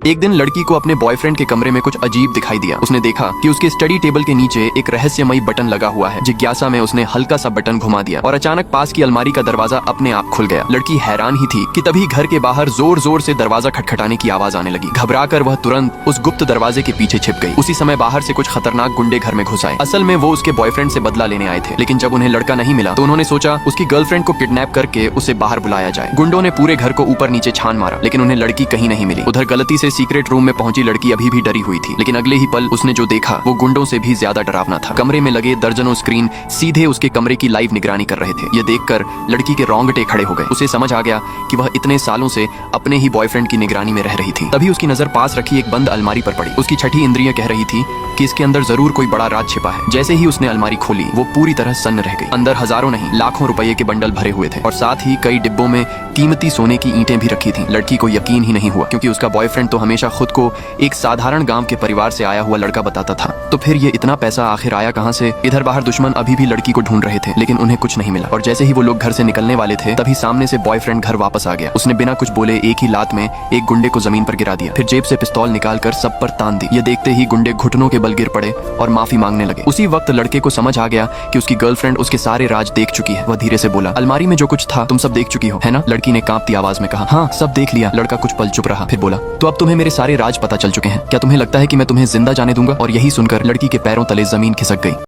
एक दिन लड़की को अपने बॉयफ्रेंड के कमरे में कुछ अजीब दिखाई दिया। उसने देखा कि उसके स्टडी टेबल के नीचे एक रहस्यमयी बटन लगा हुआ है। जिज्ञासा में उसने हल्का सा बटन घुमा दिया और अचानक पास की अलमारी का दरवाजा अपने आप खुल गया। लड़की हैरान ही थी कि तभी घर के बाहर जोर जोर से दरवाजा खटखटाने की आवाज आने लगी। घबराकर वह तुरंत उस गुप्त दरवाजे के पीछे छिप गई। उसी समय बाहर से कुछ खतरनाक गुंडे घर में घुस आए। असल में वो उसके बॉयफ्रेंड से बदला लेने आए थे, लेकिन जब उन्हें लड़का नहीं मिला तो उन्होंने सोचा उसकी गर्लफ्रेंड को किडनैप करके उसे बाहर बुलाया जाए। गुंडों ने पूरे घर को ऊपर नीचे छान मारा, लेकिन उन्हें लड़की कहीं नहीं मिली। उधर गलती से सीक्रेट रूम में पहुंची लड़की अभी भी डरी हुई थी, लेकिन अगले ही पल उसने जो देखा वो गुंडों से भी ज्यादा डरावना था। कमरे में लगे दर्जनों स्क्रीन सीधे उसके कमरे की लाइव निगरानी कर रहे थे। यह देखकर लड़की के रोंगटे खड़े हो गए। उसे समझ आ गया कि वह इतने सालों से अपने ही बॉयफ्रेंड की निगरानी में रह रही थी। तभी उसकी नजर पास रखी एक बंद अलमारी पर पड़ी। उसकी छठी इंद्रिय कह रही थी कि इसके अंदर जरूर कोई बड़ा राज छिपा है। जैसे ही उसने अलमारी खोली वो पूरी तरह सन्न रह गई। अंदर हजारों नहीं लाखों रुपए के बंडल भरे हुए थे और साथ ही कई डिब्बों में कीमती सोने की ईंटें भी रखी थी। लड़की को यकीन ही नहीं हुआ, क्योंकि उसका बॉयफ्रेंड तो हमेशा खुद को एक साधारण गांव के परिवार से आया हुआ लड़का बताता था। तो फिर ये इतना पैसा आखिर आया कहां से? इधर बाहर दुश्मन अभी भी लड़की को ढूंढ रहे थे, लेकिन उन्हें कुछ नहीं मिला। और जैसे ही वो लोग घर से निकलने वाले थे तभी सामने से बॉयफ्रेंड घर वापस आ गया। उसने बिना कुछ बोले एक ही लात में एक गुंडे को जमीन पर गिरा दिया, फिर जेब से पिस्तौल निकालकर सब पर तान दी। ये देखते ही गुंडे घुटनों के बल गिर पड़े और माफी मांगने लगे। उसी वक्त लड़के को समझ आ गया कि उसकी गर्लफ्रेंड उसके सारे राज देख चुकी है। वह धीरे से बोला, अलमारी में जो कुछ था तुम सब देख चुकी हो, है ना? लड़की ने कांपती आवाज में कहा, हाँ सब देख लिया। लड़का कुछ पल चुप रहा, फिर बोला, तो अब तुम्हें मेरे सारे राज पता चल चुके हैं। क्या तुम्हें लगता है कि मैं तुम्हें जिंदा जाने दूंगा? और यही सुनकर लड़की के पैरों तले जमीन खिसक गई।